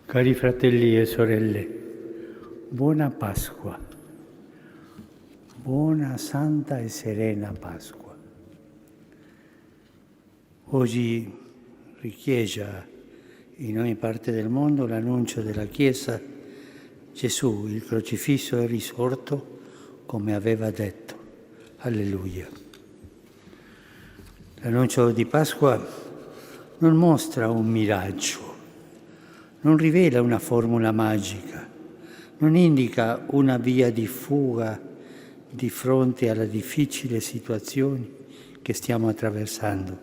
Cari fratelli e sorelle, buona Pasqua, buona, santa e serena Pasqua. Oggi richiesa in ogni parte del mondo l'annuncio della Chiesa: Gesù, il crocifisso, è risorto come aveva detto. Alleluia. L'annuncio di Pasqua non mostra un miraggio, non rivela una formula magica, non indica una via di fuga di fronte alla difficile situazione che stiamo attraversando.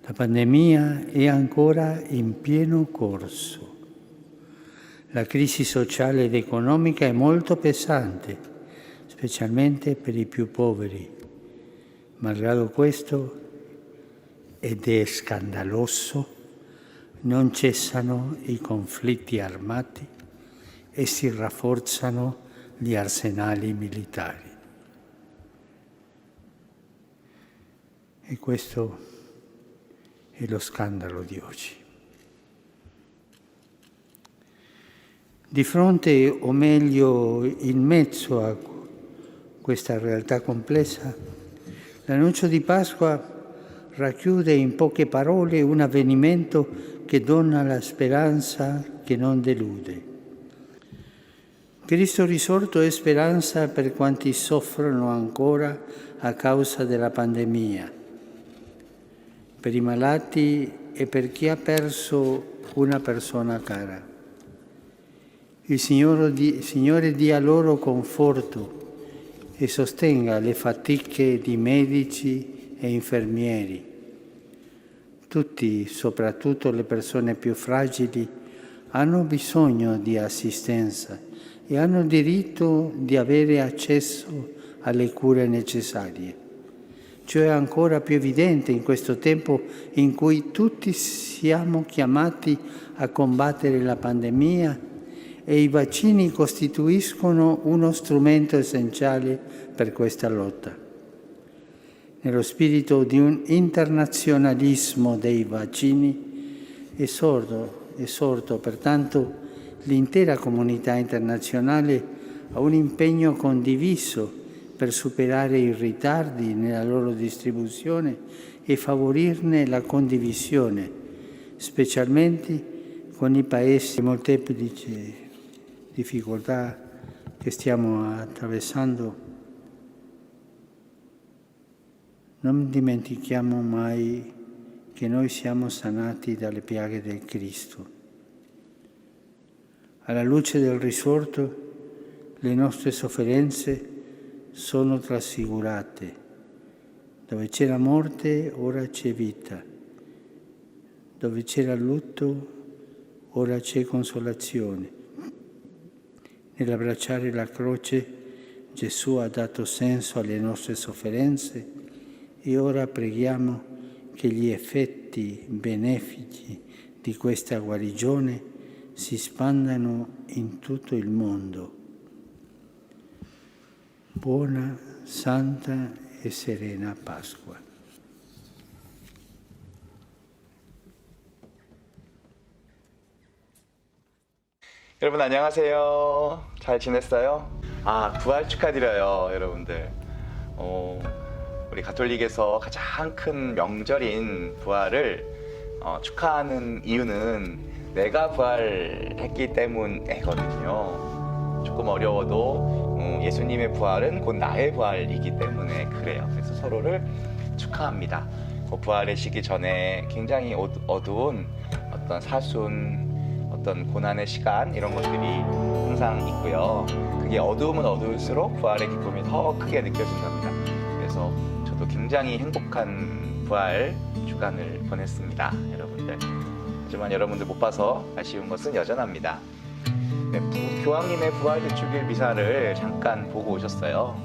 La pandemia è ancora in pieno corso. La crisi sociale ed economica è molto pesante, specialmente per i più poveri. Malgrado questo, ed è scandaloso, non cessano i conflitti armati e si rafforzano gli arsenali militari. E questo è lo scandalo di oggi. Di fronte, o meglio in mezzo a questa realtà complessa, l'annuncio di Pasqua racchiude in poche parole un avvenimento che dona la speranza che non delude. Cristo risorto è speranza per quanti soffrono ancora a causa della pandemia, per i malati e per chi ha perso una persona cara. Il Signore dia loro conforto e sostenga le fatiche di medici e infermieri. Tutti, soprattutto le persone più fragili, hanno bisogno di assistenza e hanno diritto di avere accesso alle cure necessarie. Ciò è ancora più evidente in questo tempo in cui tutti siamo chiamati a combattere la pandemia e i vaccini costituiscono uno strumento essenziale per questa lotta. Nello spirito di un internazionalismo dei vaccini, esorto pertanto l'intera comunità internazionale a un impegno condiviso per superare i ritardi nella loro distribuzione e favorirne la condivisione, specialmente con i paesi di molteplici difficoltà che stiamo attraversando. Non dimentichiamo mai che noi siamo sanati dalle piaghe del Cristo. Alla luce del risorto, le nostre sofferenze sono trasfigurate. Dove c'era morte, ora c'è vita. Dove c'era lutto, ora c'è consolazione. Nell'abbracciare la croce, Gesù ha dato senso alle nostre sofferenze e ora preghiamo che gli effetti benefici di questa guarigione si spandano in tutto il mondo. Buona, santa e serena Pasqua. 여러분 안녕하세요. 잘 지냈어요? 부활 축하드려요, 여러분들. 우리 가톨릭에서 가장 큰 명절인 부활을 축하하는 이유는 내가 부활했기 때문이거든요. 조금 어려워도 예수님의 부활은 곧 나의 부활이기 때문에 그래요. 그래서 서로를 축하합니다. 부활의 시기 전에 굉장히 어두운 어떤 사순, 어떤 고난의 시간 이런 것들이 항상 있고요. 그게 어두우면 어두울수록 부활의 기쁨이 더 크게 느껴진답니다. 그래서 저도 굉장히 행복한 부활 주간을 보냈습니다, 여러분들. 하지만 여러분들 못 봐서 아쉬운 것은 여전합니다. 교황님의 부활 대축일 미사를 잠깐 보고 오셨어요.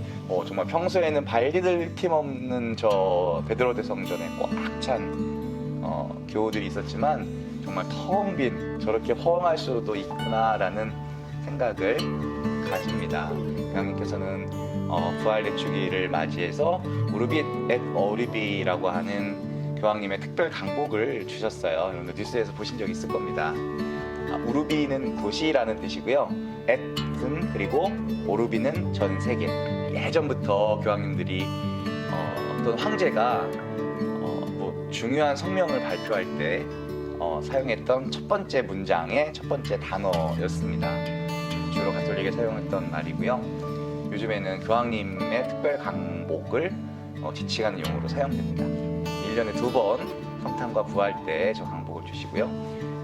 정말 평소에는 발디딜 틈 없는 저 베드로 대성전에 꽉 찬 교우들이 있었지만 정말 텅 빈 저렇게 허망할 수도 있구나라는 생각을 가집니다. 교황님께서는 부활 대축일을 맞이해서 우르비 앳 어우리비라고 하는 교황님의 특별 강복을 주셨어요. 여러분들 뉴스에서 보신 적 있을 겁니다. 우루비는 도시라는 뜻이고요. 앳은 그리고 오루비는 전 세계. 예전부터 교황님들이 어떤 황제가 뭐 중요한 성명을 발표할 때 사용했던 첫 번째 문장의 첫 번째 단어였습니다. 주로 가톨릭에 사용했던 말이고요. 요즘에는 교황님의 특별 강복을 지칭하는 용어로 사용됩니다. 1년에 2번 성탄과 부활 때 저 강복을 주시고요.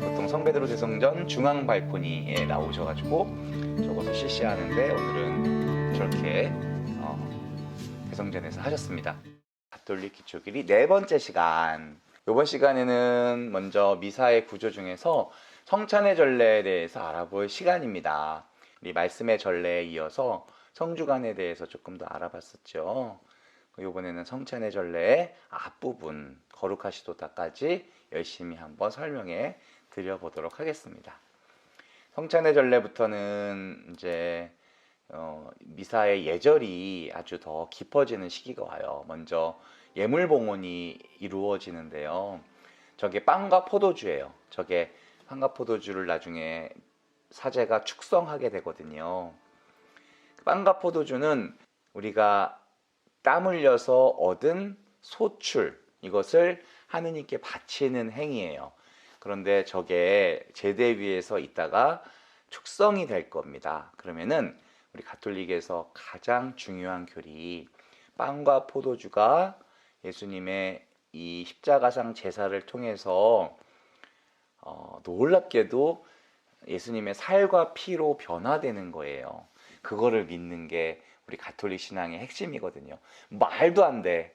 보통 성베드로 대성전 중앙 발코니에 나오셔가지고 저것을 실시하는데 오늘은 저렇게 대성전에서 하셨습니다. 가톨릭 기초길이 네 번째 시간. 이번 시간에는 먼저 미사의 구조 중에서 성찬의 전례에 대해서 알아볼 시간입니다. 우리 말씀의 전례에 이어서 성주간에 대해서 조금 더 알아봤었죠. 이번에는 성찬의 전례의 앞부분 거룩하시도다까지 열심히 한번 설명해 드려보도록 하겠습니다. 성찬의 전례부터는 이제 미사의 예절이 아주 더 깊어지는 시기가 와요. 먼저 예물봉헌이 이루어지는데요. 저게 빵과 포도주예요. 저게 빵과 포도주를 나중에 사제가 축성하게 되거든요. 빵과 포도주는 우리가 땀 흘려서 얻은 소출, 이것을 하느님께 바치는 행위예요. 그런데 저게 제대 위에서 있다가 축성이 될 겁니다. 그러면은 우리 가톨릭에서 가장 중요한 교리, 빵과 포도주가 예수님의 이 십자가상 제사를 통해서 놀랍게도 예수님의 살과 피로 변화되는 거예요. 그거를 믿는 게 우리 가톨릭 신앙의 핵심이거든요. 말도 안 돼.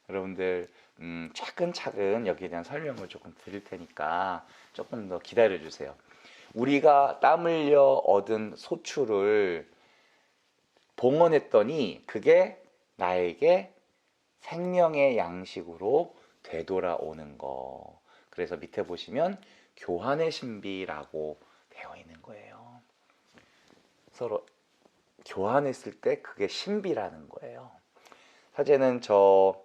여러분들 차근차근 여기에 대한 설명을 조금 드릴 테니까 조금 더 기다려 주세요. 우리가 땀 흘려 얻은 소출을 봉헌했더니 그게 나에게 생명의 양식으로 되돌아오는 거. 그래서 밑에 보시면 교환의 신비라고 되어 있는 거예요. 서로 교환했을 때 그게 신비라는 거예요. 사제는 저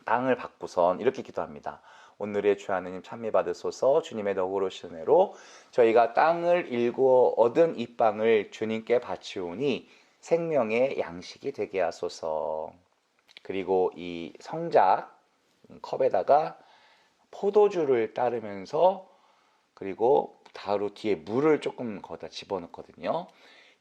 빵을 받고선 이렇게 기도합니다. 오늘의 주 하느님 찬미 받으소서. 주님의 덕으로 시내로 저희가 땅을 일구어 얻은 이 빵을 주님께 바치오니 생명의 양식이 되게 하소서. 그리고 이 성작 컵에다가 포도주를 따르면서 그리고 바로 뒤에 물을 조금 거기다 집어넣거든요.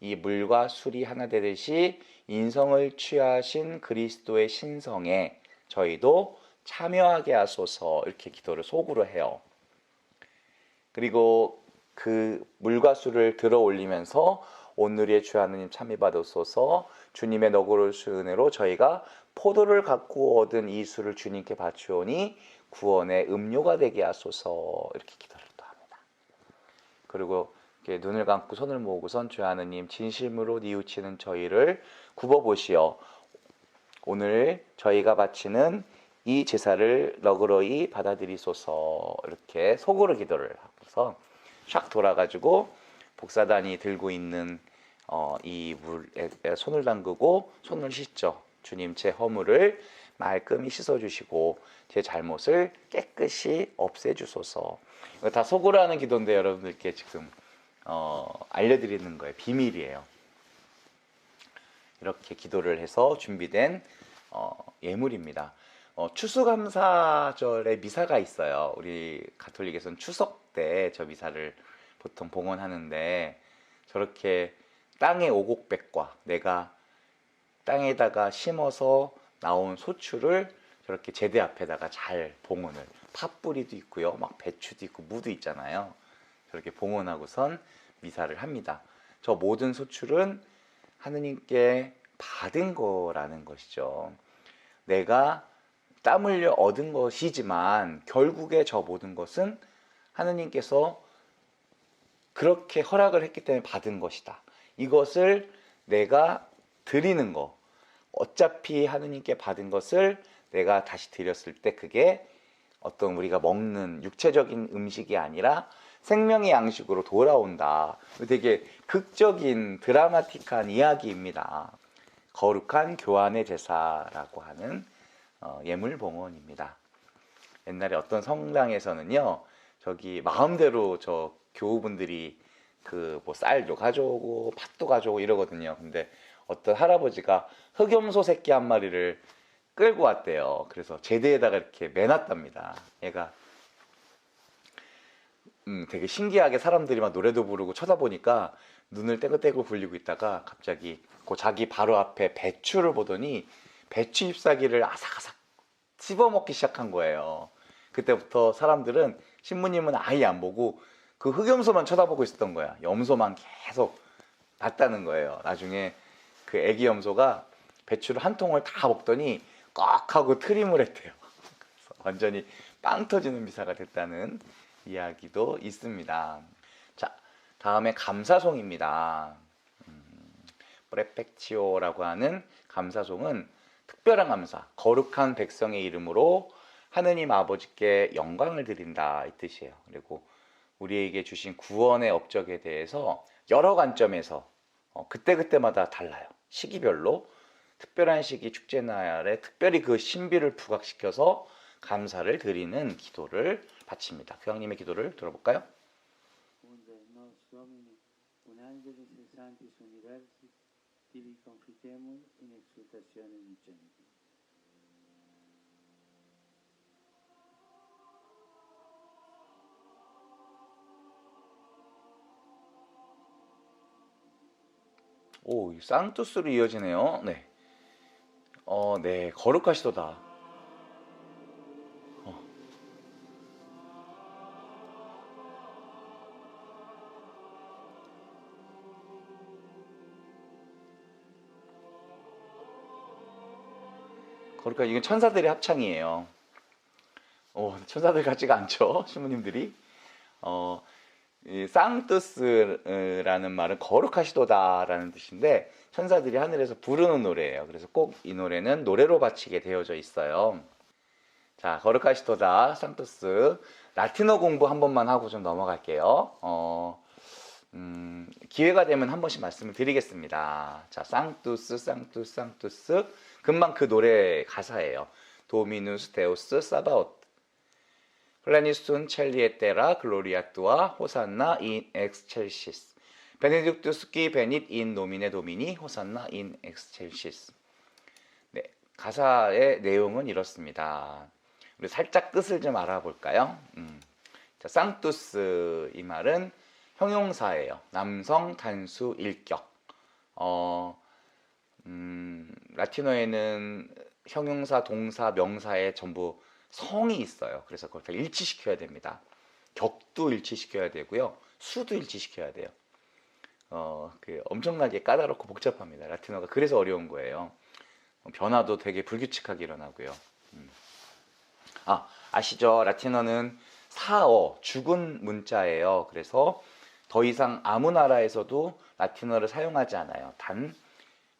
이 물과 술이 하나 되듯이 인성을 취하신 그리스도의 신성에 저희도 참여하게 하소서. 이렇게 기도를 속으로 해요. 그리고 그 물과 술을 들어 올리면서 오늘의 주 하느님 참미 받으소서. 주님의 너그러우신 은혜로 저희가 포도를 갖고 얻은 이 술을 주님께 바치오니 구원의 음료가 되게 하소서. 이렇게 기도를 또 합니다. 그리고 이렇게 눈을 감고 손을 모으고선 주 하느님 진심으로 뉘우치는 저희를 굽어보시어 오늘 저희가 바치는 이 제사를 너그러이 받아들이소서. 이렇게 속으로 기도를 하고서 샥 돌아가지고 복사단이 들고 있는 이 물에 손을 담그고 손을 씻죠. 주님 제 허물을 말끔히 씻어주시고 제 잘못을 깨끗이 없애주소서. 이거 다 속으로 하는 기도인데 여러분들께 지금 알려드리는 거예요. 비밀이에요. 이렇게 기도를 해서 준비된 예물입니다. 추수감사절에 미사가 있어요. 우리 가톨릭에서는 추석 때 저 미사를 보통 봉헌하는데 저렇게 땅의 오곡백과 내가 땅에다가 심어서 나온 소출을 저렇게 제대 앞에다가 잘 봉헌을, 팥뿌리도 있고요, 막 배추도 있고 무도 있잖아요. 저렇게 봉헌하고선 미사를 합니다. 저 모든 소출은 하느님께 받은 거라는 것이죠. 내가 땀 흘려 얻은 것이지만 결국에 저 모든 것은 하느님께서 그렇게 허락을 했기 때문에 받은 것이다. 이것을 내가 드리는 거, 어차피 하느님께 받은 것을 내가 다시 드렸을 때 그게 어떤 우리가 먹는 육체적인 음식이 아니라 생명의 양식으로 돌아온다. 되게 극적인 드라마틱한 이야기입니다. 거룩한 교환의 제사라고 하는 예물봉헌입니다. 옛날에 어떤 성당에서는요, 저기 마음대로 저 교우분들이 그 뭐 쌀도 가져오고 팥도 가져오고 이러거든요. 근데 어떤 할아버지가 흑염소 새끼 한 마리를 끌고 왔대요. 그래서 제대에다가 이렇게 매놨답니다. 얘가 되게 신기하게 사람들이 막 노래도 부르고 쳐다보니까 눈을 떼글떼글 굴리고 있다가 갑자기 그 자기 바로 앞에 배추를 보더니 배추 잎사귀를 아삭아삭 씹어먹기 시작한 거예요. 그때부터 사람들은, 신부님은 아예 안 보고 그 흑염소만 쳐다보고 있었던 거야. 염소만 계속 났다는 거예요. 나중에 그 애기 염소가 배추를 한 통을 다 먹더니 꺽 하고 트림을 했대요. 그래서 완전히 빵 터지는 미사가 됐다는 이야기도 있습니다. 자, 다음에 감사송입니다. 프레펙치오라고 하는 감사송은 특별한 감사, 거룩한 백성의 이름으로 하느님 아버지께 영광을 드린다, 이 뜻이에요. 그리고 우리에게 주신 구원의 업적에 대해서 여러 관점에서 그때그때마다 달라요. 시기별로 특별한 시기 축제날에 특별히 그 신비를 부각시켜서 감사를 드리는 기도를 바칩니다. 교황님의 기도를 들어볼까요? Nos Domini, un angelis et sanctis universi, tibi confitemus in exultatione dicenti. 오, 쌍투스로 이어지네요. 네. 네, 거룩하시도다. 거룩한, 이건 천사들의 합창이에요. 천사들 같지가 않죠, 신부님들이. 이 쌍투스라는 말은 거룩하시도다라는 뜻인데, 천사들이 하늘에서 부르는 노래예요. 그래서 꼭 이 노래는 노래로 바치게 되어져 있어요. 자, 거룩하시도다, 쌍투스. 라틴어 공부 한 번만 하고 좀 넘어갈게요. 기회가 되면 한 번씩 말씀을 드리겠습니다. 자, 쌍투스, 쌍투스, 쌍투스. 금방 그 노래 가사예요. 도미누스 데우스 사바오트. 플라니순 첼리에테라 글로리아 뚜아 호산나 인 엑스첼시스. 베네딕투스 키 베닛 인 노미네 도미니 호산나 인 엑스첼시스. 네, 가사의 내용은 이렇습니다. 우리 살짝 뜻을 좀 알아볼까요? 자, 쌍투스, 이 말은 형용사예요. 남성 단수 일격. 라틴어에는 형용사, 동사, 명사에 전부 성이 있어요. 그래서 그걸 다 일치시켜야 됩니다. 격도 일치시켜야 되고요. 수도 일치시켜야 돼요. 엄청나게 까다롭고 복잡합니다. 라틴어가 그래서 어려운 거예요. 변화도 되게 불규칙하게 일어나고요. 아시죠? 라틴어는 사어, 죽은 문자예요. 그래서 더 이상 아무 나라에서도 라틴어를 사용하지 않아요. 단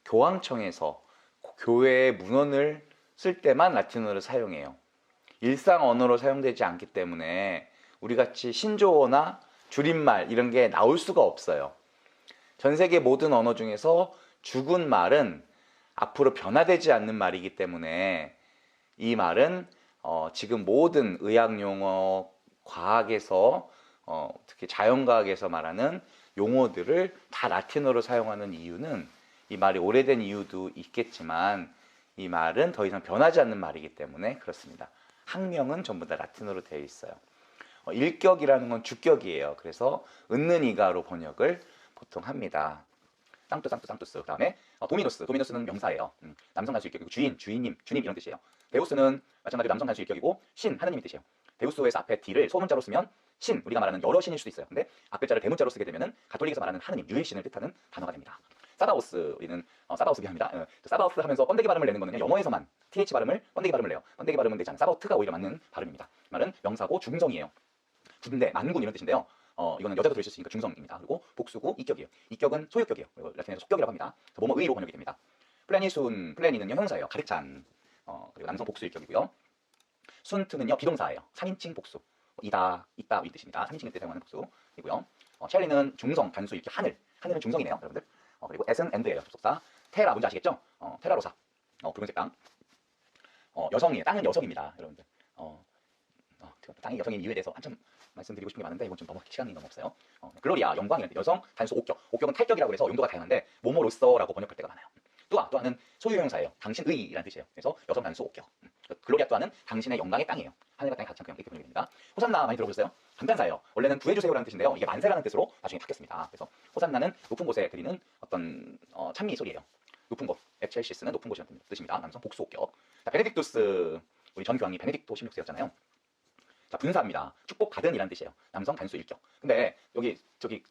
교황청에서 교회의 문헌을 쓸 때만 라틴어를 사용해요. 일상 언어로 사용되지 않기 때문에 우리같이 신조어나 줄임말 이런 게 나올 수가 없어요. 전 세계 모든 언어 중에서 죽은 말은 앞으로 변화되지 않는 말이기 때문에 이 말은 지금 모든 의학 용어, 과학에서 특히 자연과학에서 말하는 용어들을 다 라틴어로 사용하는 이유는, 이 말이 오래된 이유도 있겠지만 이 말은 더 이상 변하지 않는 말이기 때문에 그렇습니다. 학명은 전부 다 라틴어로 되어 있어요. 일격이라는 건 주격이에요. 그래서 은는 이가로 번역을 보통 합니다. 쌍투스. 그 다음에 도미누스는 명사예요. 남성 단수 일격이고 주인님 이런 뜻이에요. 데우스는 마찬가지로 남성 단수 일격이고 신, 하느님의 뜻이에요. 데우스에서 앞에 D를 소문자로 쓰면 신, 우리가 말하는 여러 신일 수도 있어요. 근데 앞글자를 대문자로 쓰게 되면은 가톨릭에서 말하는 하느님, 유일신을 뜻하는 단어가 됩니다. 사바오스, 우리는 사바오스 미안합니다. 사바오스 하면서 번데기 발음을 내는 거는요, 영어에서만 TH 발음을, 번데기 발음을 내요. 번데기 발음은 되지 않아요. 사바오트가 오히려 맞는 발음입니다. 이 말은 명사고 중성이에요. 군대, 만군 이런 뜻인데요. 이거는 여자도 들을 수 있으니까 중성입니다. 그리고 복수고 이격이에요. 이격은 소유격이에요. 라틴에서 속격이라고 합니다. 뭐뭐의로 번역이 됩니다. 플래니는요, 형용사예요. 가득 찬. 그리고 남성 복수 일격이고요. 순트는요, 비동사예요. 3인칭 복수. 있다 이 뜻입니다. 3인칭일 때 사용하는 복수이고요. 첼리는 중성 단수 일격, 하늘은 중성이네요, 여러분들. 그리고 S는 and예요, 접속사. 테라 뭔지 아시겠죠? 테라로사. 붉은색 땅. 여성이에요. 땅은 여성입니다, 여러분들. 땅이 여성인 이유에 대해서 한참 말씀드리고 싶은 게 많은데 이건 좀 너무 시간이 너무 없어요. 글로리아, 영광이라는 여성 단수 옥격. 옥격은 탈격이라고 해서 용도가 다양한데 뭐뭐로서라고 번역할 때가 많아요. 또한은 소유형사예요. 당신의라는 뜻이에요. 그래서 여성 단수 옥격. 글로리아 또한은 당신의 영광의 땅이에요. 하늘과 땅이 가득 찬 이렇게 번역이 됩니다. 호산나 많이 들어보셨어요? 감탄사예요. 원래는 구해주세요라는 뜻인데요. 이게 만세라는 뜻으로 나중에 바뀌었습니다. 그래서 호산나는 높은 곳에 드리는 어떤 찬미 소리예요. 높은 곳. 엑첼시스는 높은 곳이라는 뜻입니다. 남성 복수 옥격. 자, 베네딕투스 우리 전 교황이 베네딕토 16세였잖아요. 자, 분사입니다. 축복 받은이라는 뜻이에요. 남성 단수 일격. 근데 저기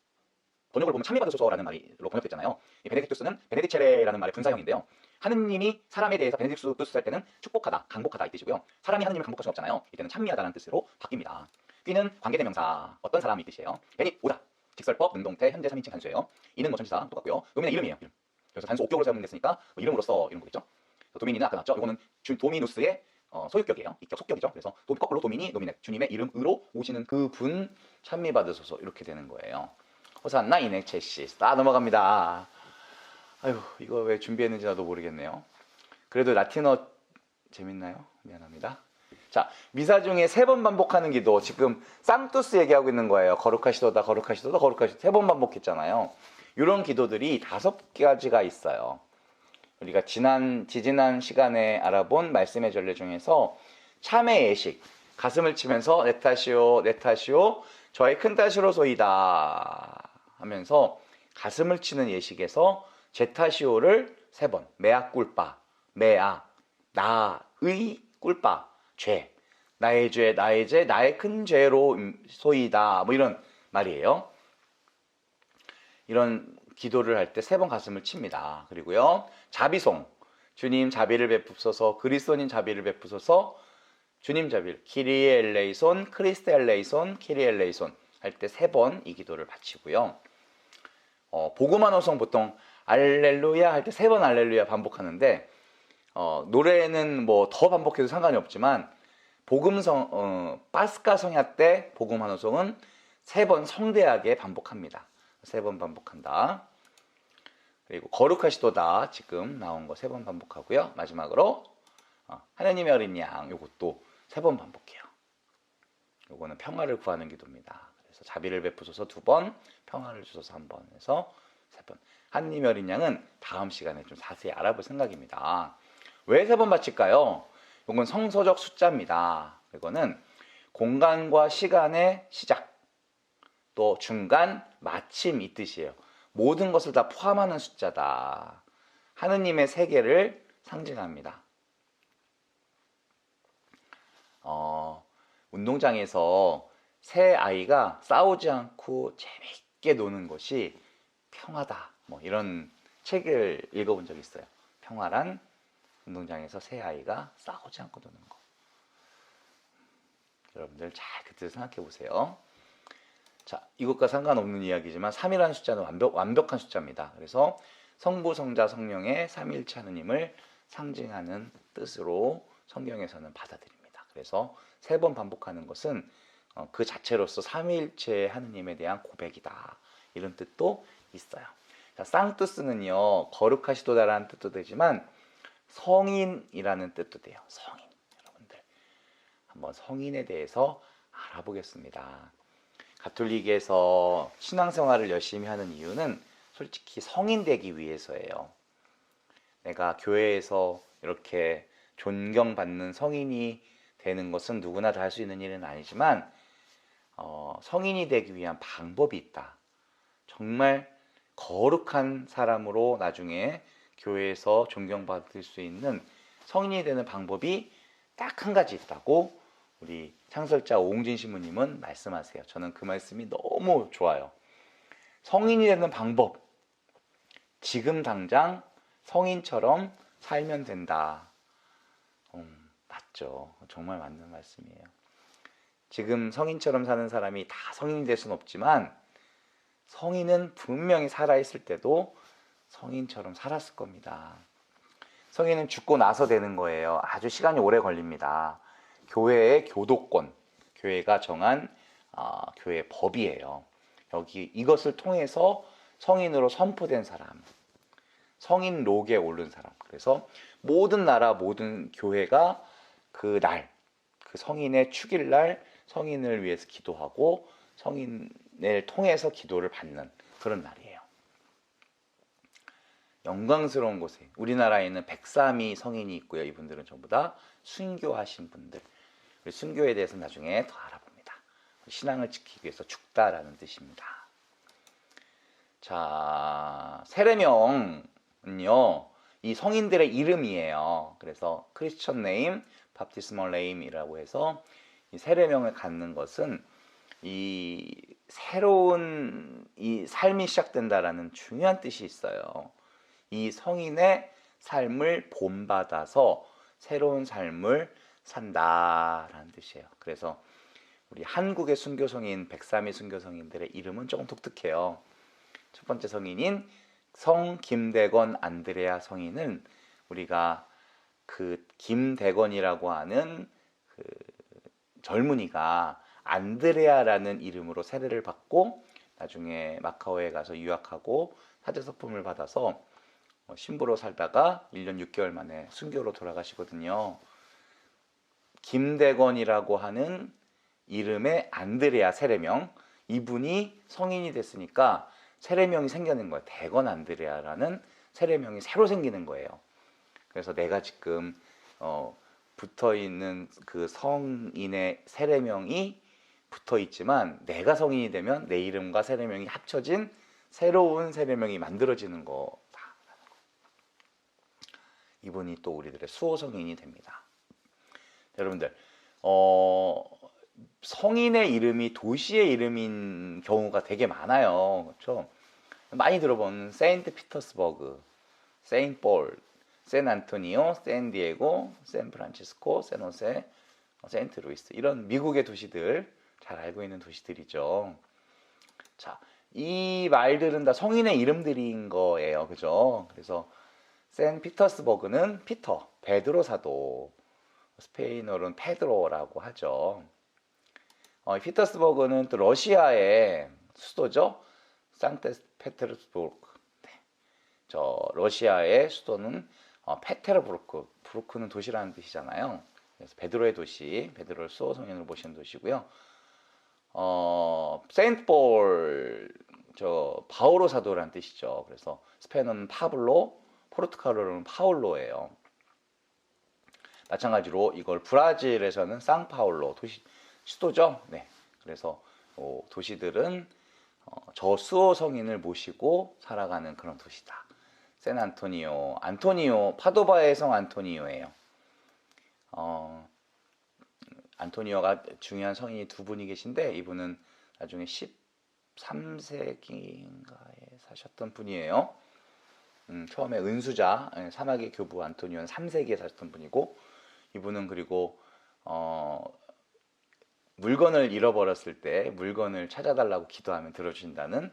번역을 보면 찬미받으소서라는 말로 번역됐잖아요. 이 베네딕투스는 베네디체레라는 말의 분사형인데요. 하느님이 사람에 대해서 베네딕투스 할 때는 축복하다, 강복하다 이 뜻이고요. 사람이 하느님을 강복할 수 없잖아요. 이때는 찬미하다라는 뜻으로 바뀝니다. 뀌는 관계대명사, 어떤 사람이 뜻이에요. 베닉, 오다, 직설법, 능동태, 현재 3인칭 단수예요. 이는 뭐 전치사 똑같고요. 노미는 이름이에요. 이름. 그래서 단수 옥격으로 사용됐으니까 뭐 이름으로써 이런 거겠죠. 도미니는 아까 나왔죠. 이거는 도미누스의 소유격이에요. 이격, 속격이죠. 그래서 거꾸로 도미니, 노미넷, 주님의 이름으로 오시는 그분 찬미 받으소서 이렇게 되는 거예요. 호산나 이넥체시. 넘어갑니다. 아유, 이거 왜 준비했는지 나도 모르겠네요. 그래도 라틴어 재밌나요? 미안합니다. 자, 미사 중에 3번 반복하는 기도. 지금 쌍투스 얘기하고 있는 거예요. 거룩하시도다, 거룩하시도다, 거룩하시도다. 3번 반복했잖아요. 이런 기도들이 5가지가 있어요. 우리가 지지난 시간에 알아본 말씀의 전례 중에서 참회 예식, 가슴을 치면서 내 탓이오, 내 탓이오, 저의 큰 탓이로소이다 하면서 가슴을 치는 예식에서 제 탓이오를 3번, 메아 꿀빠, 메아, 나의 꿀빠, 죄, 나의 죄, 나의 죄, 나의 큰 죄로 소이다 뭐 이런 말이에요. 이런 기도를 할 때 3번 가슴을 칩니다. 그리고요, 자비송, 주님 자비를 베푸소서, 그리스도님 자비를 베푸소서, 주님 자비를, 키리에 엘레이손, 크리스테 엘레이손, 키리에 엘레이손 할 때 3번 이 기도를 바치고요. 복음한 호성 보통 알렐루야 할 때 3번 알렐루야 반복하는데 노래는 뭐 더 반복해도 상관이 없지만 파스카 성야 때 복음한 호성은 3번 성대하게 반복합니다. 3번 반복한다. 그리고 거룩하시도다 지금 나온 거 3번 반복하고요. 마지막으로 하나님의 어린 양 요것도 3번 반복해요. 요거는 평화를 구하는 기도입니다. 그래서 자비를 베푸소서 2번, 평화를 주소서 1번 해서 3번. 하나님의 어린 양은 다음 시간에 좀 자세히 알아볼 생각입니다. 왜 3번 바칠까요? 이건 성서적 숫자입니다. 이거는 공간과 시간의 시작, 또 중간, 마침 이 뜻이에요. 모든 것을 다 포함하는 숫자다. 하느님의 세계를 상징합니다. 운동장에서 새 아이가 싸우지 않고 재밌게 노는 것이 평화다. 뭐 이런 책을 읽어본 적이 있어요. 평화란 운동장에서 새 아이가 싸우지 않고 노는 거. 여러분들 잘 그 뜻을 생각해 보세요. 자, 이것과 상관없는 이야기지만 3이라는 숫자는 완벽한 숫자입니다. 그래서 성부, 성자, 성령의 삼위일체 하느님을 상징하는 뜻으로 성경에서는 받아들입니다. 그래서 3번 반복하는 것은 그 자체로서 삼위일체 하느님에 대한 고백이다. 이런 뜻도 있어요. 자, 쌍투스는요, 거룩하시도다라는 뜻도 되지만 성인이라는 뜻도 돼요. 성인. 여러분들 한번 성인에 대해서 알아보겠습니다. 가톨릭에서 신앙생활을 열심히 하는 이유는 솔직히 성인 되기 위해서예요. 내가 교회에서 이렇게 존경받는 성인이 되는 것은 누구나 다 할 수 있는 일은 아니지만 성인이 되기 위한 방법이 있다. 정말 거룩한 사람으로 나중에 교회에서 존경받을 수 있는 성인이 되는 방법이 딱 한 가지 있다고 우리 창설자 오웅진 신부님은 말씀하세요. 저는 그 말씀이 너무 좋아요. 성인이 되는 방법. 지금 당장 성인처럼 살면 된다. 맞죠. 정말 맞는 말씀이에요. 지금 성인처럼 사는 사람이 다 성인이 될 수는 없지만 성인은 분명히 살아있을 때도 성인처럼 살았을 겁니다. 성인은 죽고 나서 되는 거예요. 아주 시간이 오래 걸립니다. 교회의 교도권, 교회가 정한 교회 법이에요. 이것을 통해서 성인으로 선포된 사람, 성인록에 오른 사람. 그래서 모든 나라, 모든 교회가 그 그 성인의 축일날 성인을 위해서 기도하고 성인을 통해서 기도를 받는 그런 날이에요. 영광스러운 곳에 우리나라에는 103이 성인이 있고요. 이분들은 전부 다 순교하신 분들. 순교에 대해서 나중에 더 알아봅니다. 신앙을 지키기 위해서 죽다라는 뜻입니다. 자, 세례명은요, 이 성인들의 이름이에요. 그래서 크리스천 네임, 바프티스멀 네임이라고 해서 이 세례명을 갖는 것은 이 새로운 이 삶이 시작된다라는 중요한 뜻이 있어요. 이 성인의 삶을 본받아서 새로운 삶을 산다라는 뜻이에요. 그래서 우리 한국의 순교성인 103위 순교성인들의 이름은 조금 독특해요. 첫 번째 성인인 성 김대건 안드레아 성인은 우리가 그 김대건이라고 하는 그 젊은이가 안드레아라는 이름으로 세례를 받고 나중에 마카오에 가서 유학하고 사제서품을 받아서 신부로 살다가 1년 6개월 만에 순교로 돌아가시거든요. 김대건이라고 하는 이름의 안드레아 세례명, 이분이 성인이 됐으니까 세례명이 생겨난 거예요. 대건 안드레아라는 세례명이 새로 생기는 거예요. 그래서 내가 지금 붙어 있는 그 성인의 세례명이 붙어 있지만 내가 성인이 되면 내 이름과 세례명이 합쳐진 새로운 세례명이 만들어지는 거다. 이분이 또 우리들의 수호성인이 됩니다. 여러분들, 성인의 이름이 도시의 이름인 경우가 되게 많아요. 그렇죠? 많이 들어본 세인트 피터스버그, 세인트 폴, 샌 안토니오, 샌디에고, 샌프란시스코, 샌호세, 세인트 루이스, 이런 미국의 도시들, 잘 알고 있는 도시들이죠. 자, 이 말들은 다 성인의 이름들인 거예요. 그죠? 그래서 샌 피터스버그는 피터, 베드로 사도, 스페인어로는 페드로라고 하죠. 피터스버그는 또 러시아의 수도죠. 상트페테르부르크. 네. 저 러시아의 수도는 페테르부르크. 부르크는 도시라는 뜻이잖아요. 그래서 베드로의 도시, 베드로를 수호 성인으로 모시는 도시고요. 세인트 폴, 저 바오로 사도라는 뜻이죠. 그래서 스페인어는 파블로, 포르투갈어로는 파울로예요. 마찬가지로 이걸 브라질에서는 상파울로 도시 수도죠. 네. 그래서 도시들은 저 수호 성인을 모시고 살아가는 그런 도시다. 샌 안토니오, 파도바의 성 안토니오예요. 안토니오가 중요한 성인이 두 분이 계신데 이분은 나중에 13세기인가에 사셨던 분이에요. 처음에 은수자, 사마귀 교부 안토니오는 3세기에 사셨던 분이고, 이분은 그리고 물건을 잃어버렸을 때 물건을 찾아달라고 기도하면 들어주신다는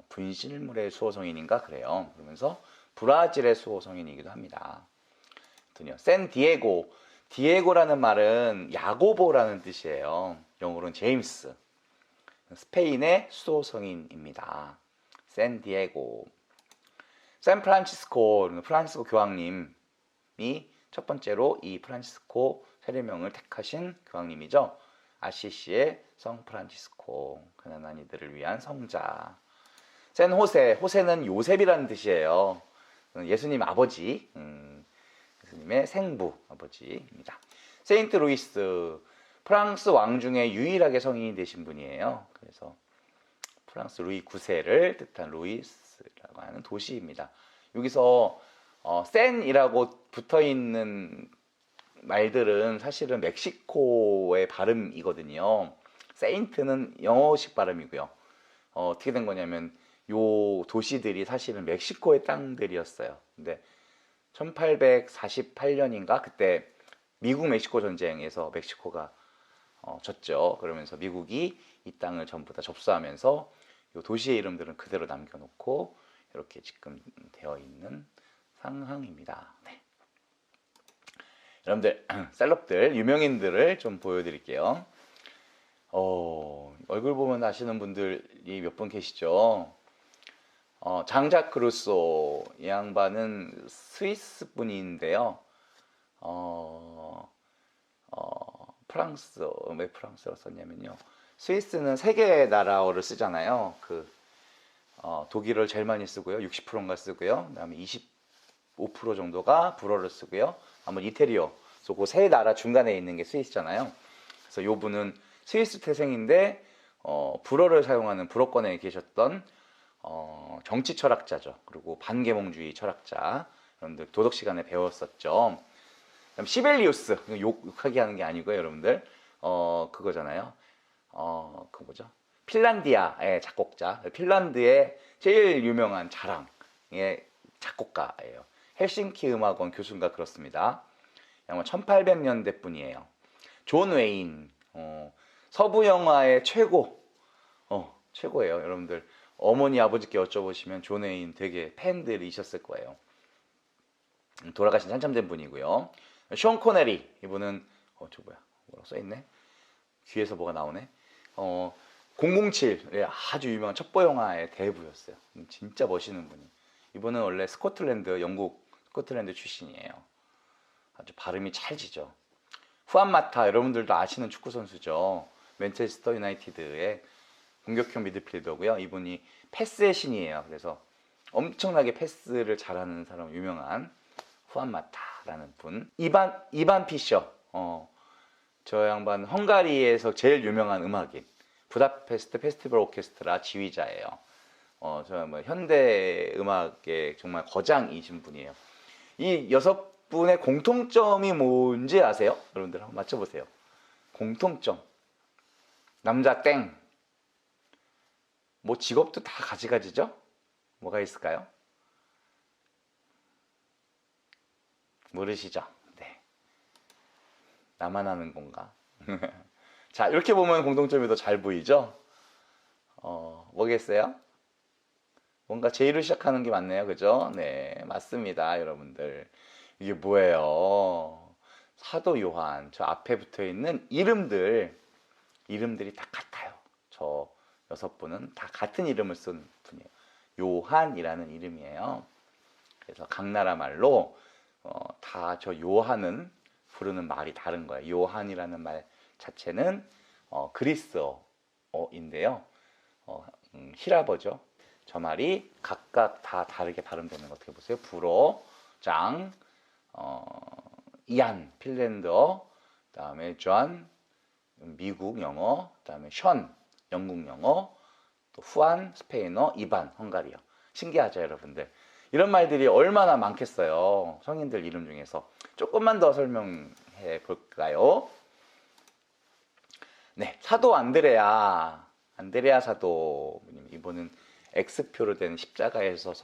분실물의 수호성인인가 그래요. 그러면서 브라질의 수호성인이기도 합니다. 샌 디에고, 디에고라는 말은 야고보라는 뜻이에요. 영어로는 제임스. 스페인의 수호성인입니다. 샌 디에고. 샌 프란시스코, 프란시스코 교황님이 첫 번째로 이 프란시스코 세례명을 택하신 교황님이죠. 아시시의 성 프란시스코, 가난한 이들을 위한 성자. 샌 호세, 호세는 요셉이라는 뜻이에요. 예수님 아버지, 예수님의 생부 아버지입니다. 세인트 루이스, 프랑스 왕 중에 유일하게 성인이 되신 분이에요. 그래서 프랑스 루이 9세를 뜻한 루이스라고 하는 도시입니다. 여기서 샌이라고 붙어있는 말들은 사실은 멕시코의 발음이거든요. 세인트는 영어식 발음이고요. 어떻게 된 거냐면 요 도시들이 사실은 멕시코의 땅들이었어요. 근데 1848년인가 그때 미국 멕시코 전쟁에서 멕시코가 졌죠. 그러면서 미국이 이 땅을 전부 다 접수하면서 요 도시의 이름들은 그대로 남겨놓고 이렇게 지금 되어 있는 상황입니다. 네. 여러분들 셀럽들, 유명인들을 좀 보여드릴게요. 얼굴 보면 아시는 분들이 몇 분 계시죠. 장자크 루소, 이 양반은 스위스 분인데요. 왜 프랑스어로 썼냐면요. 스위스는 세 개의 나라어를 쓰잖아요. 독일어를 제일 많이 쓰고요. 60%인가 쓰고요. 그다음에 25% 정도가 불어를 쓰고요. 아마 이태리어. 그래서 그 세 나라 중간에 있는 게 스위스잖아요. 그래서 요 분은 스위스 태생인데 불어를 사용하는 불어권에 계셨던 정치 철학자죠. 그리고 반계몽주의 철학자. 여러분들 도덕 시간에 배웠었죠. 그다음 시벨리우스. 욕하게 하는 게 아니고요, 여러분들. 그거잖아요. 그 뭐죠? 핀란디아의 작곡자. 핀란드의 제일 유명한 자랑의 작곡가예요. 헬싱키 음악원 교수인가 그렇습니다. 아마 1800년대 분이에요. 존 웨인. 서부 영화의 최고예요. 여러분들 어머니 아버지께 여쭤보시면 존 웨인 되게 팬들이셨을 거예요. 돌아가신 한참 된 분이고요. 숀 코네리. 이분은 뭐라고 써있네? 귀에서 뭐가 나오네? 007의 아주 유명한 첩보 영화의 대부였어요. 진짜 멋있는 분이. 이분은 원래 영국 스코틀랜드 출신이에요. 아주 발음이 찰지죠. 후안 마타, 여러분들도 아시는 축구 선수죠. 맨체스터 유나이티드의 공격형 미드필더고요. 이분이 패스의 신이에요. 그래서 엄청나게 패스를 잘하는 사람, 유명한 후안 마타라는 분. 이반 피셔. 저 양반 헝가리에서 제일 유명한 음악인. 부다페스트 페스티벌 오케스트라 지휘자예요. 현대 음악의 정말 거장이신 분이에요. 이 6분의 공통점이 뭔지 아세요? 여러분들 한번 맞춰보세요. 공통점. 남자 땡. 뭐 직업도 다 가지가지죠? 뭐가 있을까요? 모르시죠? 네. 나만 아는 건가? 자, 이렇게 보면 공통점이 더 잘 보이죠? 뭐겠어요? 뭔가 J로 시작하는 게 맞네요. 그죠? 네, 맞습니다. 여러분들. 이게 뭐예요? 사도 요한. 저 앞에 붙어 있는 이름들이 다 같아요. 저 6분은 다 같은 이름을 쓴 분이에요. 요한이라는 이름이에요. 그래서 각 나라 말로 다 저 요한은 부르는 말이 다른 거예요. 요한이라는 말 자체는 그리스어인데요. 히라버죠. 저 말이 각각 다 다르게 발음되는 거 어떻게 보세요? 불어, 장, 이안, 핀란드어, 그다음에 존, 미국 영어, 그다음에 션, 영국 영어, 또 후안, 스페인어, 이반, 헝가리어. 신기하죠, 여러분들? 이런 말들이 얼마나 많겠어요. 성인들 이름 중에서. 조금만 더 설명해 볼까요? 네, 사도 안드레아 사도. 이분은 X표로 된 십자가에서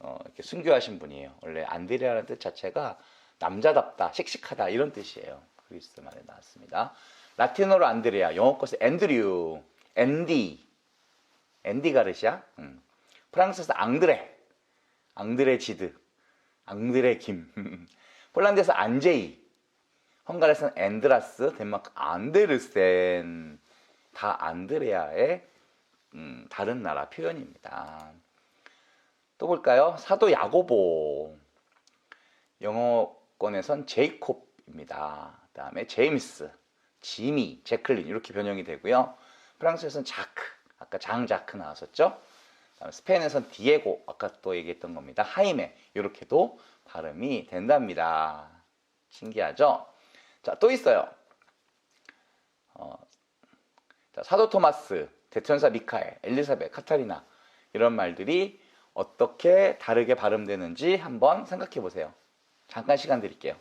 이렇게 순교하신 분이에요. 원래 안드레아라는 뜻 자체가 남자답다, 씩씩하다 이런 뜻이에요. 그리스 말에 나왔습니다. 라틴어로 안드레아, 영어 것은 앤드류, 앤디 가르시아, 프랑스에서 앙드레 지드, 앙드레 김, 폴란드에서 안제이, 헝가리에서는 앤드라스, 덴마크 안데르센, 다 안드레아의 다른 나라 표현입니다. 또 볼까요? 사도 야고보, 영어권에선 제이콥입니다. 그 다음에 제임스, 지미, 제클린 이렇게 변형이 되고요. 프랑스에서는 자크, 아까 장자크 나왔었죠. 스페인에서는 디에고, 아까 또 얘기했던 겁니다. 하이메, 이렇게도 발음이 된답니다. 신기하죠? 자, 또 있어요. 자, 사도 토마스, 대천사 미카엘, 엘리사벳, 카타리나 이런 말들이 어떻게 다르게 발음되는지 한번 생각해 보세요. 잠깐 시간 드릴게요.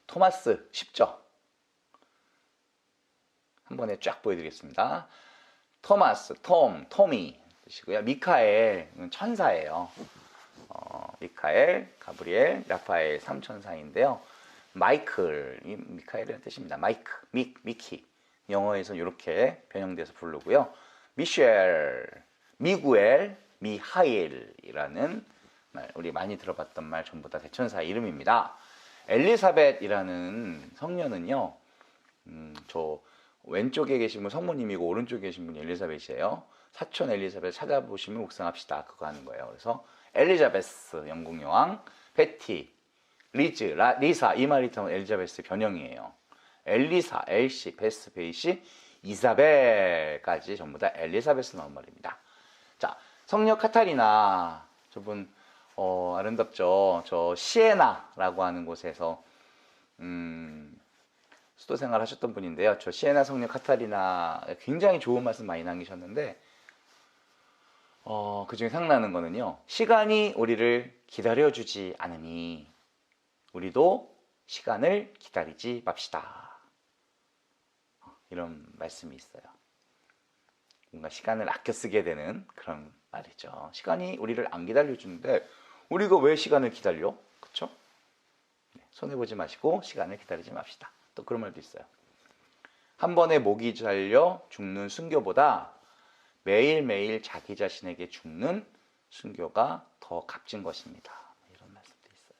토마스 쉽죠? 한 번에 쫙 보여드리겠습니다. 토마스, 토미 뜻이고요. 미카엘, 천사예요. 미카엘, 가브리엘, 라파엘 3천사인데요. 마이클, 미카엘이라는 뜻입니다. 미키. 영어에서는 이렇게 변형돼서 부르고요. 미셸, 미구엘, 미하일이라는 말, 우리 많이 들어봤던 말 전부 다 대천사 이름입니다. 엘리사벳이라는 성녀는요, 저 왼쪽에 계신 분 성모님이고 오른쪽에 계신 분이 엘리사벳이에요. 사촌 엘리사벳 찾아보시면 묵상합시다. 그거 하는 거예요. 그래서 엘리자베스 영국 여왕, 베티 리사, 이마리타, 엘리자베스 변형이에요. 엘리사, 엘시, 베스, 베이시, 이사벨까지 전부 다 엘리사베스 나온 말입니다. 자, 성녀 카타리나, 저분 아름답죠. 저 시에나라고 하는 곳에서 수도 생활 하셨던 분인데요. 저 시에나 성녀 카타리나 굉장히 좋은 말씀 많이 남기셨는데 그 중에 생각나는 거는요. 시간이 우리를 기다려주지 않으니 우리도 시간을 기다리지 맙시다. 이런 말씀이 있어요. 뭔가 시간을 아껴 쓰게 되는 그런 말이죠. 시간이 우리를 안 기다려주는데 우리가 왜 시간을 기다려? 그쵸? 손해보지 마시고 시간을 기다리지 맙시다. 또 그런 말도 있어요. 한 번에 목이 잘려 죽는 순교보다 매일매일 자기 자신에게 죽는 순교가 더 값진 것입니다. 이런 말씀도 있어요.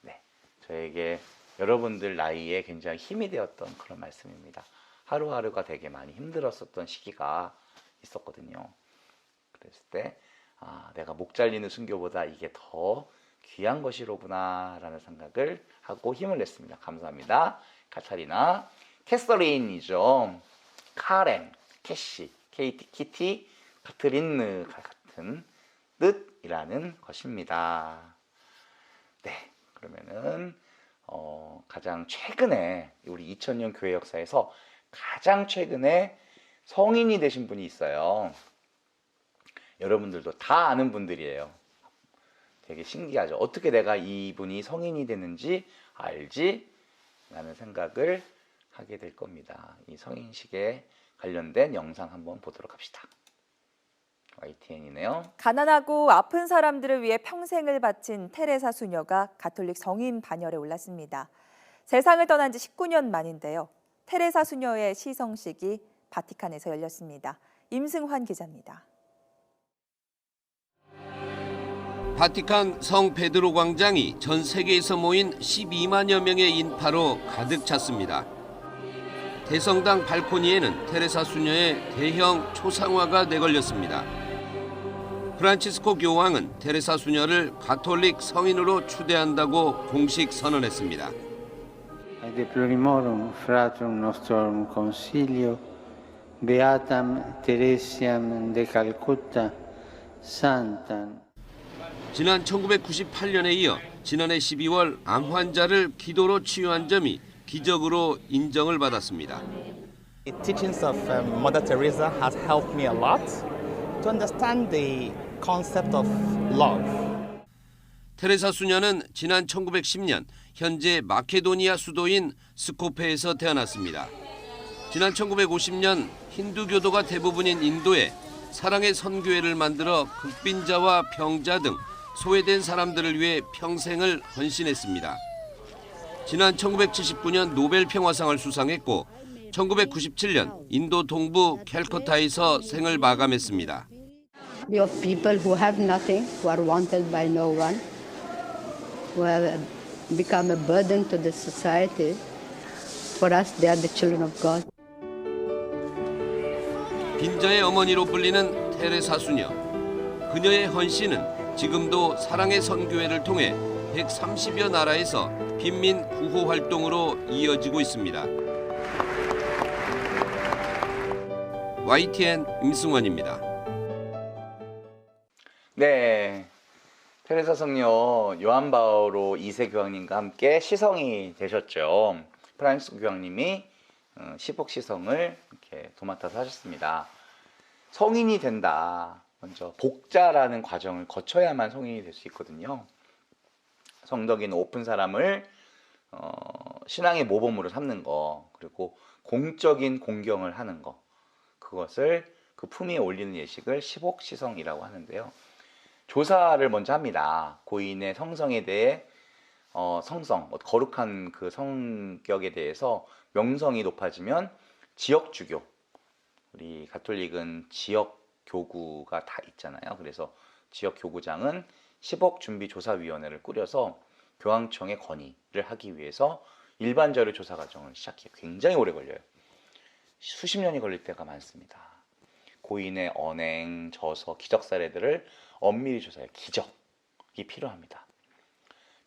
네, 저에게 여러분들 나이에 굉장히 힘이 되었던 그런 말씀입니다. 하루하루가 되게 많이 힘들었었던 시기가 있었거든요. 그랬을 때 내가 목 잘리는 순교보다 이게 더 귀한 것이로구나 라는 생각을 하고 힘을 냈습니다. 감사합니다. 카타리나, 캐서린이죠. 카렌, 캐시, 케이티, 키티, 카트린느 같은 뜻이라는 것입니다. 네, 그러면은 가장 최근에 우리 2000년 교회 역사에서 가장 최근에 성인이 되신 분이 있어요. 여러분들도 다 아는 분들이에요. 되게 신기하죠. 어떻게 내가 이분이 성인이 됐는지 알지? 라는 생각을 하게 될 겁니다. 이 성인식에 관련된 영상 한번 보도록 합시다. YTN이네요. 가난하고 아픈 사람들을 위해 평생을 바친 테레사 수녀가 가톨릭 성인 반열에 올랐습니다. 세상을 떠난 지 19년 만인데요. 테레사 수녀의 시성식이 바티칸에서 열렸습니다. 임승환 기자입니다. 바티칸 성 베드로 광장이 전 세계에서 모인 12만여 명의 인파로 가득 찼습니다. 대성당 발코니에는 테레사 수녀의 대형 초상화가 내걸렸습니다. 프란치스코 교황은 테레사 수녀를 가톨릭 성인으로 추대한다고 공식 선언했습니다. Deplorimorum fratum nostrorum consilio beatam Teresiam de Calcutta santam. 지난 1998년에 이어 지난해 12월 암 환자를 기도로 치유한 점이 기적으로 인정을 받았습니다. The teachings of Mother Teresa has helped me a lot to understand the concept of love. 테레사 수녀는 지난 1910년 현재 마케도니아 수도인 스코페에서 태어났습니다. 지난 1950년 힌두교도가 대부분인 인도에 사랑의 선교회를 만들어 극빈자와 병자 등 소외된 사람들을 위해 평생을 헌신했습니다. 지난 1979년 노벨 평화상을 수상했고 1997년 인도 동부 캘커타에서 생을 마감했습니다. We have people who have nothing, who are wanted by no one, who have become a burden to the society. For us, they are the children of God. 빈자의 어머니로 불리는 테레사 수녀. 그녀의 헌신은 지금도 사랑의 선교회를 통해 130여 나라에서 빈민 구호 활동으로 이어지고 있습니다. YTN 임승환입니다. 네, 테레사 성녀 요한 바오로 2세 교황님과 함께 시성이 되셨죠. 프란시스코 교황님이 시복 시성을 이렇게 도맡아서 하셨습니다. 성인이 된다. 먼저 복자라는 과정을 거쳐야만 성인이 될 수 있거든요. 성덕인 높은 사람을 신앙의 모범으로 삼는 거, 그리고 공적인 공경을 하는 거, 그것을 그 품위에 올리는 예식을 시복시성이라고 하는데요. 조사를 먼저 합니다. 고인의 성성에 대해 성성, 거룩한 그 성격에 대해서 명성이 높아지면 지역주교, 우리 가톨릭은 지역교구가 다 있잖아요. 그래서 지역교구장은 시복준비조사위원회를 꾸려서 교황청의 건의를 하기 위해서 일반자료 조사 과정을 시작해요. 굉장히 오래 걸려요. 수십 년이 걸릴 때가 많습니다. 고인의 언행, 저서, 기적 사례들을 엄밀히 조사해요. 기적이 필요합니다.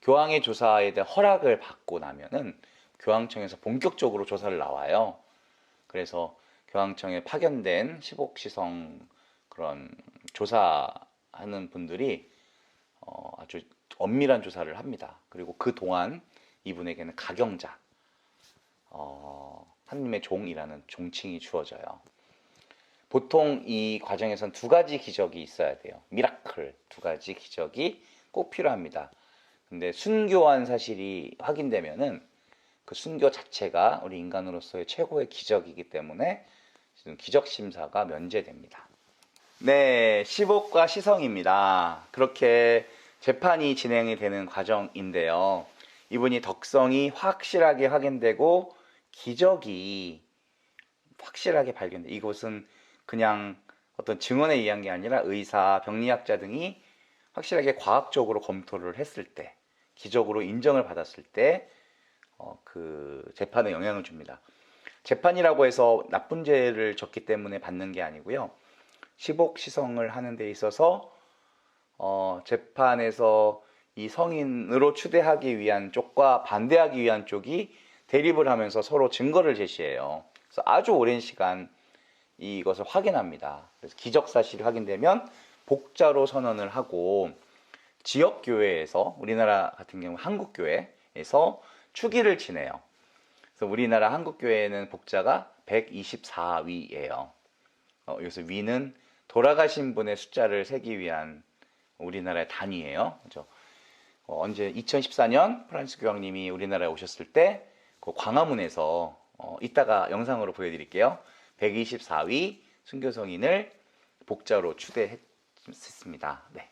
교황의 조사에 대한 허락을 받고 나면은 교황청에서 본격적으로 조사를 나와요. 그래서 교황청에 파견된 시복시성 그런 조사하는 분들이 아주 엄밀한 조사를 합니다. 그리고 그 동안 이분에게는 가경자, 하느님의 종이라는 종칭이 주어져요. 보통 이 과정에선 두 가지 기적이 있어야 돼요. 미라클, 두 가지 기적이 꼭 필요합니다. 근데 순교한 사실이 확인되면은 그 순교 자체가 우리 인간으로서의 최고의 기적이기 때문에 지금 기적 심사가 면제됩니다. 네, 시복과 시성입니다. 그렇게 재판이 진행이 되는 과정인데요. 이분이 덕성이 확실하게 확인되고 기적이 확실하게 발견돼. 이곳은 그냥 어떤 증언에 의한 게 아니라 의사, 병리학자 등이 확실하게 과학적으로 검토를 했을 때, 기적으로 인정을 받았을 때 그 재판에 영향을 줍니다. 재판이라고 해서 나쁜 죄를 졌기 때문에 받는 게 아니고요. 시복시성을 하는 데 있어서 재판에서 이 성인으로 추대하기 위한 쪽과 반대하기 위한 쪽이 대립을 하면서 서로 증거를 제시해요. 그래서 아주 오랜 시간 이것을 확인합니다. 그래서 기적사실이 확인되면 복자로 선언을 하고 지역교회에서, 우리나라 같은 경우 한국교회에서 축일을 지내요. 그래서 우리나라 한국교회에는 복자가 124위예요. 여기서 위는 돌아가신 분의 숫자를 세기 위한 우리나라의 단위예요. 그렇죠? 언제 2014년 프란시스 교황님이 우리나라에 오셨을 때 그 광화문에서 이따가 영상으로 보여드릴게요. 124위 순교성인을 복자로 추대했습니다. 네.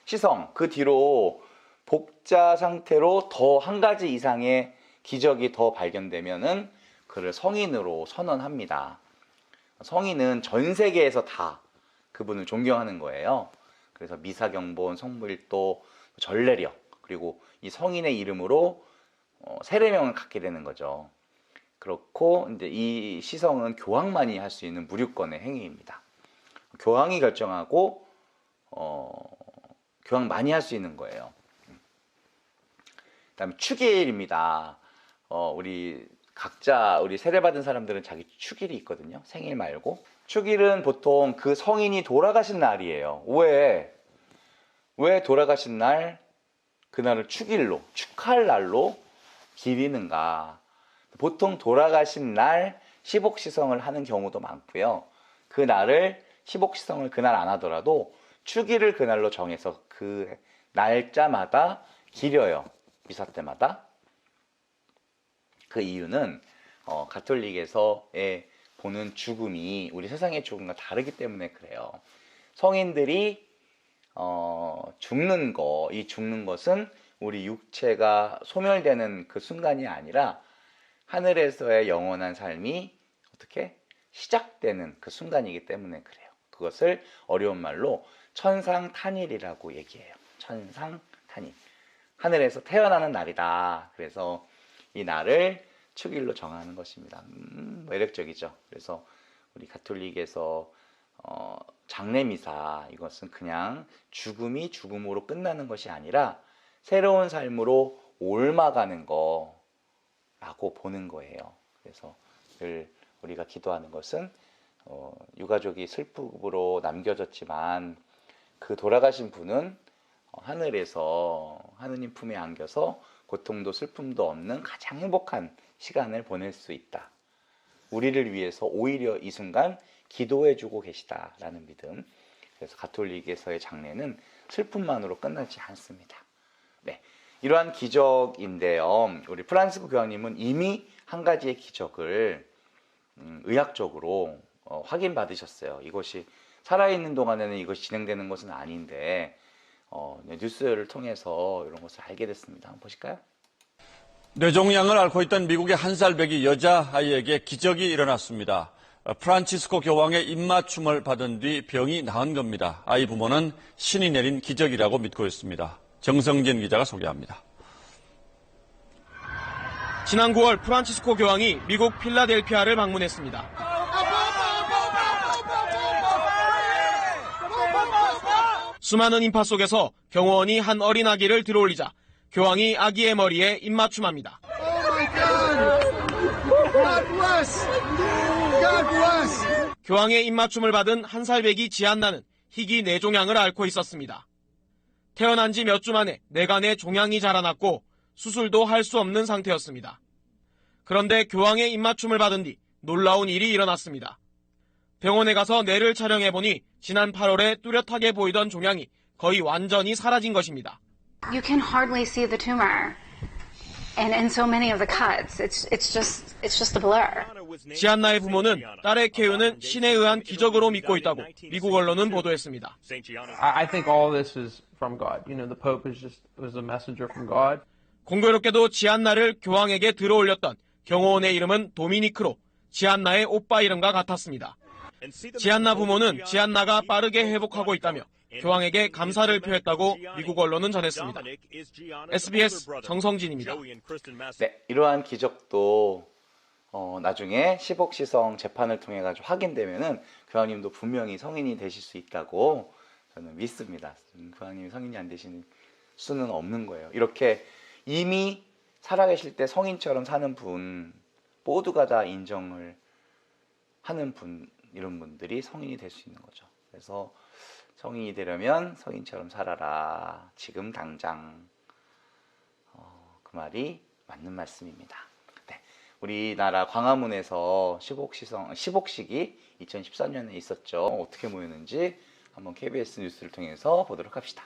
시성, 그 뒤로 복자 상태로 더 한 가지 이상의 기적이 더 발견되면은 그를 성인으로 선언합니다. 성인은 전 세계에서 다 그분을 존경하는 거예요. 그래서 미사경본, 성물도, 전례력, 그리고 이 성인의 이름으로 세례명을 갖게 되는 거죠. 그렇고 이제 이 시성은 교황만이 할 수 있는 무류권의 행위입니다. 교황이 결정하고 교황만이 할 수 있는 거예요. 그다음에 축일입니다. 우리 각자 우리 세례받은 사람들은 자기 축일이 있거든요. 생일 말고. 축일은 보통 그 성인이 돌아가신 날이에요. 왜 돌아가신 날 그날을 축일로, 축할 날로 기리는가. 보통 돌아가신 날 시복시성을 하는 경우도 많고요. 그 날을 시복시성을 그날 안 하더라도 축일을 그날로 정해서 그 날짜마다 기려요. 미사 때마다. 그 이유는 가톨릭에서의 보는 죽음이 우리 세상의 죽음과 다르기 때문에 그래요. 성인들이 죽는 거, 이 죽는 것은 우리 육체가 소멸되는 그 순간이 아니라 하늘에서의 영원한 삶이 어떻게 시작되는 그 순간이기 때문에 그래요. 그것을 어려운 말로 천상탄일이라고 얘기해요. 천상탄일. 하늘에서 태어나는 날이다. 그래서 이 날을 축일로 정하는 것입니다. 매력적이죠. 그래서 우리 가톨릭에서 장례미사, 이것은 그냥 죽음이 죽음으로 끝나는 것이 아니라 새로운 삶으로 옮아가는 거라고 보는 거예요. 그래서 늘 우리가 기도하는 것은 유가족이 슬픔으로 남겨졌지만 그 돌아가신 분은 하늘에서 하느님 품에 안겨서 고통도 슬픔도 없는 가장 행복한 시간을 보낼 수 있다. 우리를 위해서 오히려 이 순간 기도해주고 계시다라는 믿음. 그래서 가톨릭에서의 장례는 슬픔만으로 끝나지 않습니다. 네, 이러한 기적인데요. 우리 프란시스 교황님은 이미 한 가지의 기적을 의학적으로 확인받으셨어요. 이것이 살아있는 동안에는 이것이 진행되는 것은 아닌데 뉴스를 통해서 이런 것을 알게 됐습니다. 한번 보실까요? 뇌종양을 앓고 있던 미국의 한 살 배기 여자아이에게 기적이 일어났습니다. 프란치스코 교황의 입맞춤을 받은 뒤 병이 나은 겁니다. 아이 부모는 신이 내린 기적이라고 믿고 있습니다. 정성진 기자가 소개합니다. 지난 9월 프란치스코 교황이 미국 필라델피아를 방문했습니다. 수많은 인파 속에서 경호원이 한 어린 아기를 들어올리자 교황이 아기의 머리에 입맞춤합니다. 교황의 입맞춤을 받은 한 살 배기 지안나는 희귀 뇌종양을 앓고 있었습니다. 태어난 지 몇 주 만에 뇌간에 종양이 자라났고 수술도 할 수 없는 상태였습니다. 그런데 교황의 입맞춤을 받은 뒤 놀라운 일이 일어났습니다. 병원에 가서 뇌를 촬영해보니 지난 8월에 뚜렷하게 보이던 종양이 거의 완전히 사라진 것입니다. You can hardly see the tumor. And in so many of the cuts, it's just a blur. 지안나의 부모는 딸의 쾌유는 신에 의한 기적으로 믿고 있다고 미국 언론은 보도했습니다. I think all this is from God. You know, the Pope was a messenger from God. 공교롭게도 지안나를 교황에게 들어올렸던 경호원의 이름은 도미니크로 지안나의 오빠 이름과 같았습니다. 지안나 부모는 지안나가 빠르게 회복하고 있다며 교황에게 감사를 표했다고 미국 언론은 전했습니다. SBS 정성진입니다. 네, 이러한 기적도 나중에 시복시성 재판을 통해 가지고 확인되면은 교황님도 분명히 성인이 되실 수 있다고 저는 믿습니다. 교황님이 성인이 안 되시는 수는 없는 거예요. 이렇게 이미 살아계실 때 성인처럼 사는 분 모두가 다 인정을 하는 분, 이런 분들이 성인이 될 수 있는 거죠. 그래서 성인이 되려면 성인처럼 살아라. 지금 당장. 그 말이 맞는 말씀입니다. 네, 우리나라 광화문에서 시복식이 2014년에 있었죠. 어떻게 모였는지 한번 KBS 뉴스를 통해서 보도록 합시다.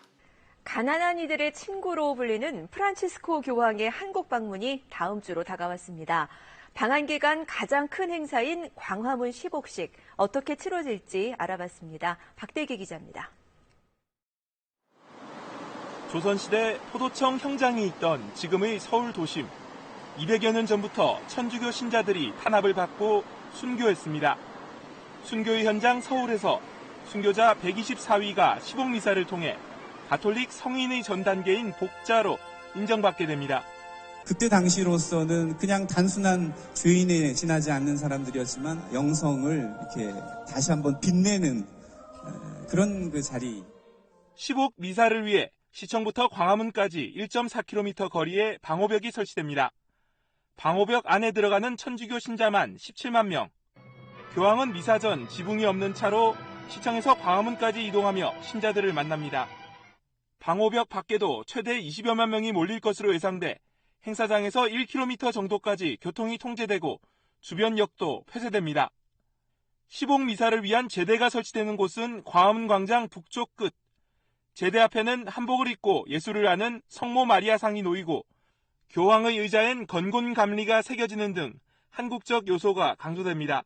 가난한 이들의 친구로 불리는 프란치스코 교황의 한국 방문이 다음 주로 다가왔습니다. 방한 기간 가장 큰 행사인 광화문 시복식, 어떻게 치러질지 알아봤습니다. 박대기 기자입니다. 조선시대 포도청 형장이 있던 지금의 서울 도심. 200여 년 전부터 천주교 신자들이 탄압을 받고 순교했습니다. 순교의 현장 서울에서 순교자 124위가 시복미사를 통해 가톨릭 성인의 전 단계인 복자로 인정받게 됩니다. 그때 당시로서는 그냥 단순한 죄인에 지나지 않는 사람들이었지만 영성을 이렇게 다시 한번 빛내는 그런 그 자리. 시복 미사를 위해 시청부터 광화문까지 1.4km 거리에 방호벽이 설치됩니다. 방호벽 안에 들어가는 천주교 신자만 17만 명. 교황은 미사 전 지붕이 없는 차로 시청에서 광화문까지 이동하며 신자들을 만납니다. 방호벽 밖에도 최대 20여만 명이 몰릴 것으로 예상돼 행사장에서 1km 정도까지 교통이 통제되고 주변 역도 폐쇄됩니다. 시복 미사를 위한 제대가 설치되는 곳은 광화문 광장 북쪽 끝. 제대 앞에는 한복을 입고 예수를 하는 성모 마리아상이 놓이고 교황의 의자엔 건곤 감리가 새겨지는 등 한국적 요소가 강조됩니다.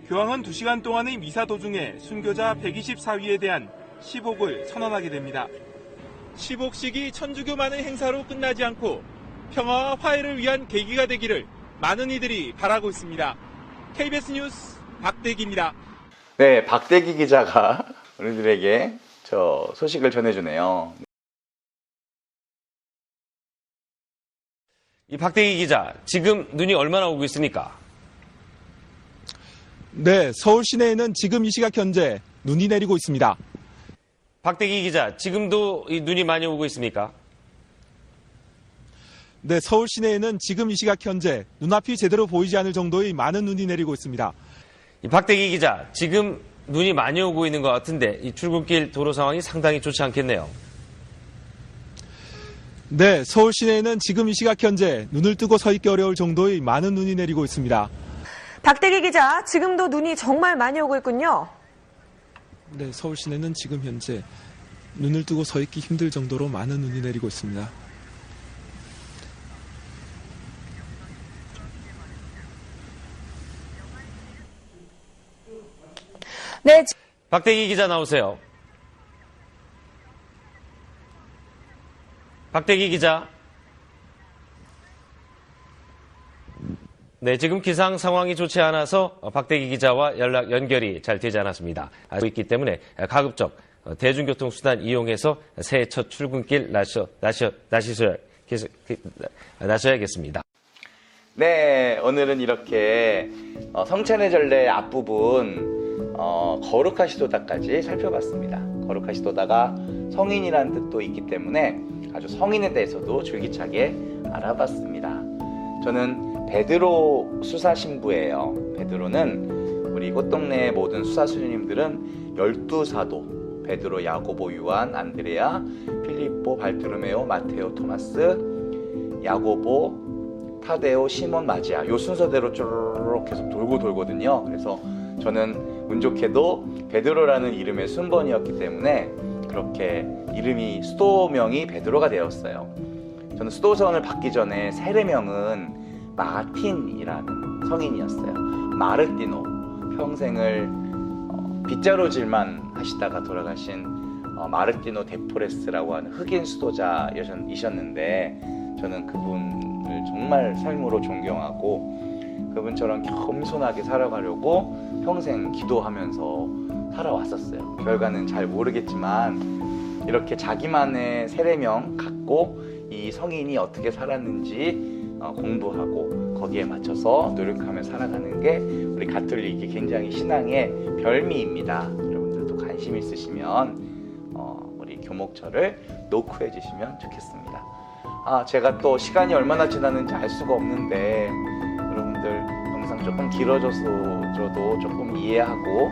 교황은 2시간 동안의 미사 도중에 순교자 124위에 대한 시복을 선언하게 됩니다. 시복식이 천주교만의 행사로 끝나지 않고 평화와 화해를 위한 계기가 되기를 많은 이들이 바라고 있습니다. KBS 뉴스 박대기입니다. 네, 박대기 기자가 우리들에게 저 소식을 전해주네요. 이 박대기 기자, 지금 눈이 얼마나 오고 있습니까? 네, 서울 시내에는 지금 이 시각 현재 눈이 내리고 있습니다. 박대기 기자, 지금도 이 눈이 많이 오고 있습니까? 네, 서울 시내에는 지금 이 시각 현재 눈앞이 제대로 보이지 않을 정도의 많은 눈이 내리고 있습니다. 이 박대기 기자, 지금 눈이 많이 오고 있는 것 같은데 이 출근길 도로 상황이 상당히 좋지 않겠네요. 네, 서울 시내에는 지금 이 시각 현재 눈을 뜨고 서 있기 어려울 정도의 많은 눈이 내리고 있습니다. 박대기 기자, 지금도 눈이 정말 많이 오고 있군요. 네, 서울 시내는 지금 현재 눈을 뜨고 서 있기 힘들 정도로 많은 눈이 내리고 있습니다. 네, 박대기 기자 나오세요. 박대기 기자. 네, 지금 기상 상황이 좋지 않아서 박대기 기자와 연결이 잘 되지 않았습니다. 알고 있기 때문에 가급적 대중교통수단 이용해서 새해 첫 출근길 나셔야겠습니다. 네, 오늘은 이렇게 성찬의 전례 앞부분 거룩하시도다까지 살펴봤습니다. 거룩하시도다가 성인이라는 뜻도 있기 때문에 아주 성인에 대해서도 줄기차게 알아봤습니다. 저는 베드로 수사 신부예요. 베드로는 우리 꽃동네 모든 수사 수녀님들은 12사도, 베드로, 야고보, 요한, 안드레아, 필립보, 발트로메오, 마테오, 토마스, 야고보, 타데오, 시몬, 마지아, 요 순서대로 쭈르륵 계속 돌고 돌거든요. 그래서 저는 운 좋게도 베드로라는 이름의 순번이었기 때문에 그렇게 이름이 수도명이 베드로가 되었어요. 저는 수도성을 받기 전에 세례명은 마틴이라는 성인이었어요. 마르티노, 평생을 빗자루질만 하시다가 돌아가신 마르티노 데포레스라고 하는 흑인 수도자이셨는데 저는 그분을 정말 삶으로 존경하고 그분처럼 겸손하게 살아가려고 평생 기도하면서 살아왔었어요. 결과는 잘 모르겠지만 이렇게 자기만의 세례명 갖고 이 성인이 어떻게 살았는지 공부하고 거기에 맞춰서 노력하며 살아가는 게 우리 가톨릭이 굉장히 신앙의 별미입니다. 여러분들도 관심 있으시면 우리 교목절을 노크해 주시면 좋겠습니다. 제가 또 시간이 얼마나 지났는지 알 수가 없는데 여러분들 영상 조금 길어져서도 조금 이해하고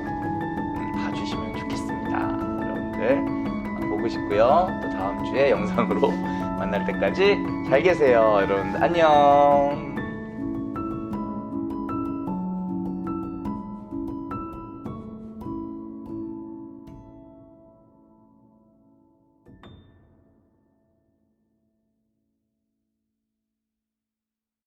봐주시면 좋겠습니다. 여러분들 보고 싶고요. 또 다음 주에 영상으로 만날 때까지 잘 계세요. 여러분 안녕.